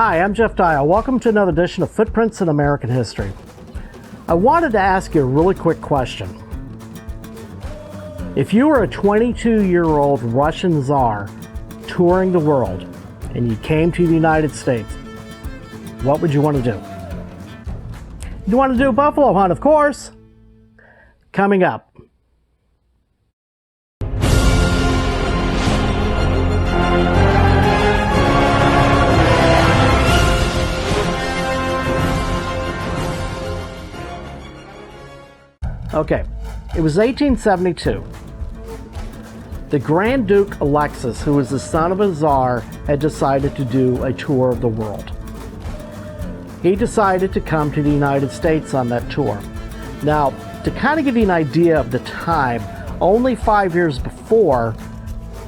Hi, I'm Jeff Dial. Welcome to another edition of Footprints in American History. I wanted to ask you a really quick question. If you were a 22-year-old Russian Tsar touring the world and you came to the United States, what would you want to do? You want to do a buffalo hunt, of course. Coming up. Okay, it was 1872. The Grand Duke Alexis, who was the son of a Tsar, had decided to do a tour of the world. He decided to come to the United States on that tour. Now, to kind of give you an idea of the time, only 5 years before,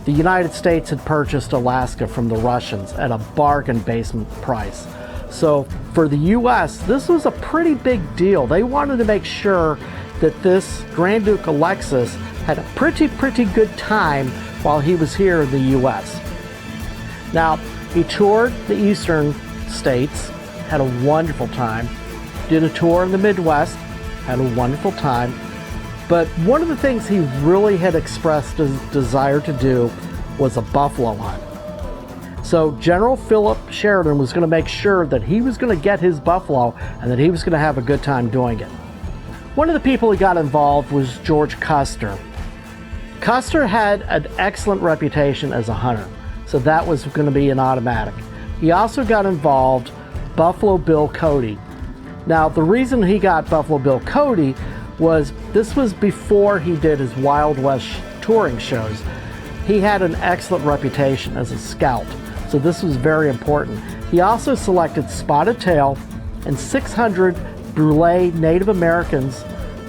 the United States had purchased Alaska from the Russians at a bargain basement price. So for the U.S., this was a pretty big deal. They wanted to make sure that this Grand Duke Alexis had a pretty good time while he was here in the U.S. Now, he toured the eastern states, had a wonderful time, did a tour in the Midwest, had a wonderful time, but one of the things he really had expressed his desire to do was a buffalo hunt. So General Philip Sheridan was going to make sure that he was going to get his buffalo and that he was going to have a good time doing it. One of the people who got involved was George Custer. Custer had an excellent reputation as a hunter, so that was going to be an automatic. He also got involved Buffalo Bill Cody. Now, the reason he got Buffalo Bill Cody was this was before he did his Wild West touring shows. He had an excellent reputation as a scout, so this was very important. He also selected Spotted Tail and 600 Brule Native Americans,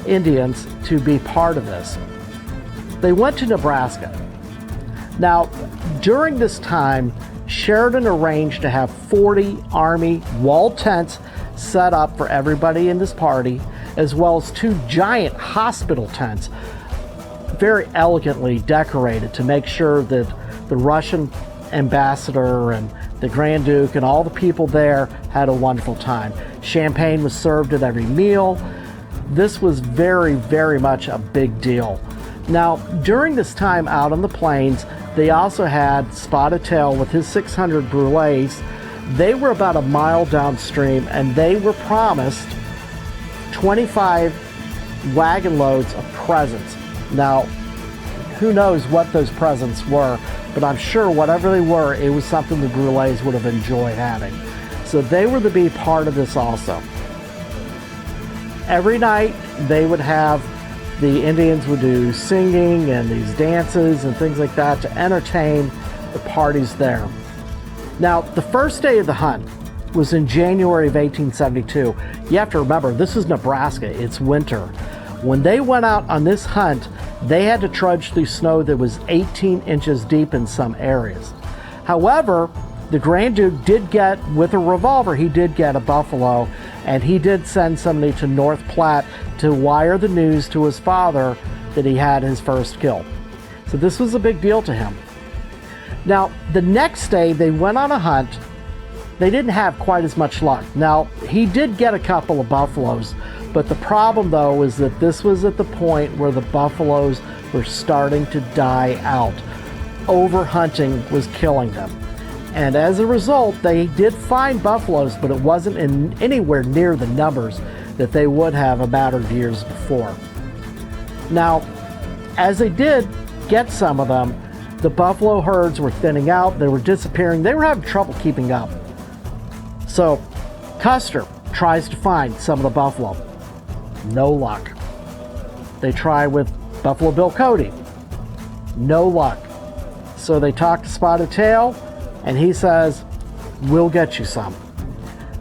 Indians, to be part of this. They went to Nebraska. Now, during this time, Sheridan arranged to have 40 Army wall tents set up for everybody in this party, as well as 2 giant hospital tents, very elegantly decorated to make sure that the Russian ambassador and the Grand Duke and all the people there had a wonderful time. Champagne was served at every meal. This was very much a big deal. Now, during this time out on the plains, they also had Spotted Tail with his 600 Brules. They were about a mile downstream, and they were promised 25 wagon loads of presents. Now, who knows what those presents were, but I'm sure whatever they were, it was something the Brules would have enjoyed having. So they were to be part of this also. Every night they would have, the Indians would do singing and these dances and things like that to entertain the parties there. Now, the first day of the hunt was in January of 1872. You have to remember, this is Nebraska, it's winter. When they went out on this hunt, they had to trudge through snow that was 18 inches deep in some areas. However, the Grand Duke did get, with a revolver, he did get a buffalo, and he did send somebody to North Platte to wire the news to his father that he had his first kill. So this was a big deal to him. Now, the next day they went on a hunt. They didn't have quite as much luck. Now, he did get a couple of buffaloes, but the problem though is that this was at the point where the buffaloes were starting to die out. Overhunting was killing them. And as a result, they did find buffaloes, but it wasn't in anywhere near the numbers that they would have a matter of years before. Now, as they did get some of them, the buffalo herds were thinning out, they were disappearing, they were having trouble keeping up. So, Custer tries to find some of the buffalo. No luck. They try with Buffalo Bill Cody. No luck. So they talk to Spotted Tail, and he says, we'll get you some.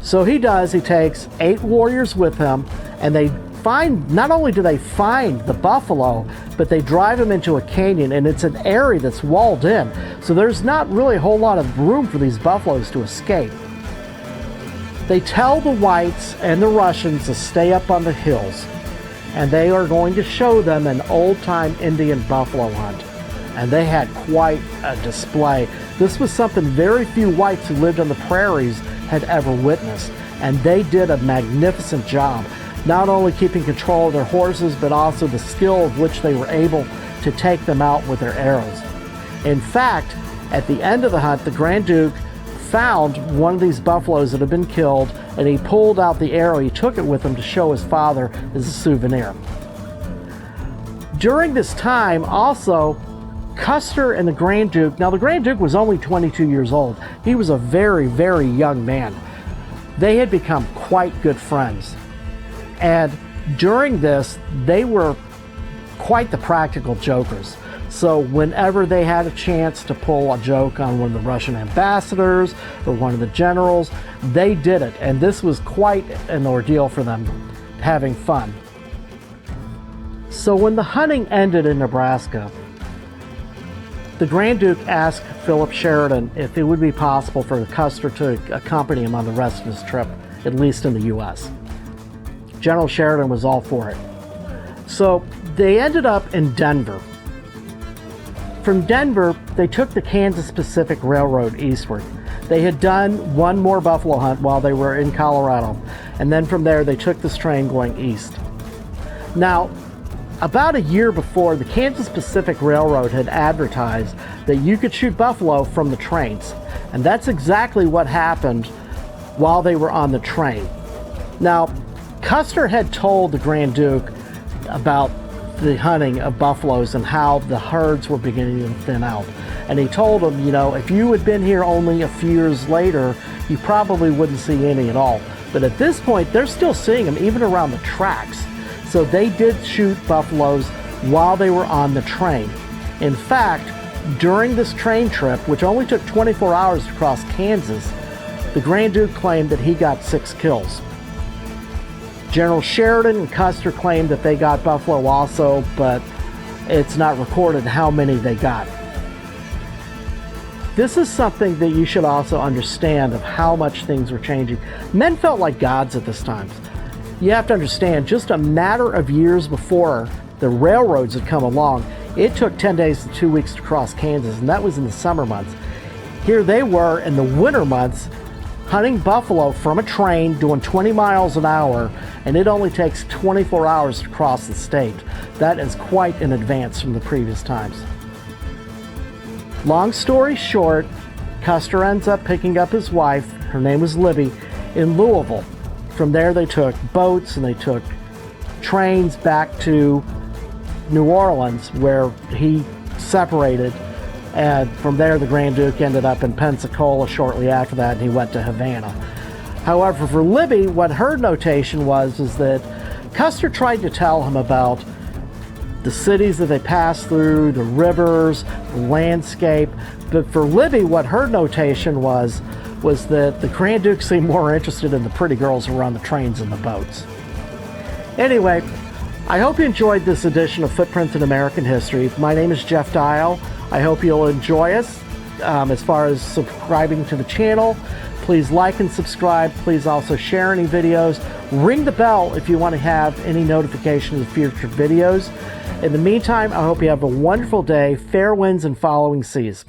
So he does. He takes 8 warriors with him, and they find, not only do they find the buffalo, but they drive him into a canyon, and it's an area that's walled in. So there's not really a whole lot of room for these buffaloes to escape. They tell the whites and the Russians to stay up on the hills, and they are going to show them an old-time Indian buffalo hunt. And they had quite a display. This was something very few whites who lived on the prairies had ever witnessed. And they did a magnificent job, not only keeping control of their horses, but also the skill of which they were able to take them out with their arrows. In fact, at the end of the hunt, the Grand Duke found one of these buffaloes that had been killed, and he pulled out the arrow. He took it with him to show his father as a souvenir. During this time, also, Custer and the Grand Duke, now the Grand Duke was only 22 years old. He was a very, very young man. They had become quite good friends. And during this, they were quite the practical jokers. So whenever they had a chance to pull a joke on one of the Russian ambassadors or one of the generals, they did it. And this was quite an ordeal for them, having fun. So when the hunting ended in Nebraska, the Grand Duke asked Philip Sheridan if it would be possible for Custer to accompany him on the rest of his trip, at least in the U.S. General Sheridan was all for it. So they ended up in Denver. From Denver, they took the Kansas Pacific Railroad eastward. They had done one more buffalo hunt while they were in Colorado, and then from there they took this train going east. Now, about a year before, the Kansas Pacific Railroad had advertised that you could shoot buffalo from the trains. And that's exactly what happened while they were on the train. Now, Custer had told the Grand Duke about the hunting of buffaloes and how the herds were beginning to thin out. And he told him, you know, if you had been here only a few years later, you probably wouldn't see any at all. But at this point, they're still seeing them even around the tracks. So they did shoot buffaloes while they were on the train. In fact, during this train trip, which only took 24 hours to cross Kansas, the Grand Duke claimed that he got 6 kills. General Sheridan and Custer claimed that they got buffalo also, but it's not recorded how many they got. This is something that you should also understand of how much things were changing. Men felt like gods at this time. You have to understand, just a matter of years before the railroads had come along, it took 10 days to 2 weeks to cross Kansas, and that was in the summer months. Here they were in the winter months, hunting buffalo from a train, doing 20 miles an hour, and it only takes 24 hours to cross the state. That is quite an advance from the previous times. Long story short, Custer ends up picking up his wife, her name was Libby, in Louisville. From there they took boats and they took trains back to New Orleans, where he separated, and from there the Grand Duke ended up in Pensacola shortly after that, and he went to Havana. However, for Libby, what her notation was is that Custer tried to tell him about the cities that they passed through, the rivers, the landscape, but for Libby, what her notation was that the Grand Duke seemed more interested in the pretty girls who were on the trains and the boats. Anyway, I hope you enjoyed this edition of Footprints in American History. My name is Jeff Dial. I hope you'll enjoy us. As far as subscribing to the channel, please like and subscribe. Please also share any videos. Ring the bell if you want to have any notifications of future videos. In the meantime, I hope you have a wonderful day, fair winds and following seas.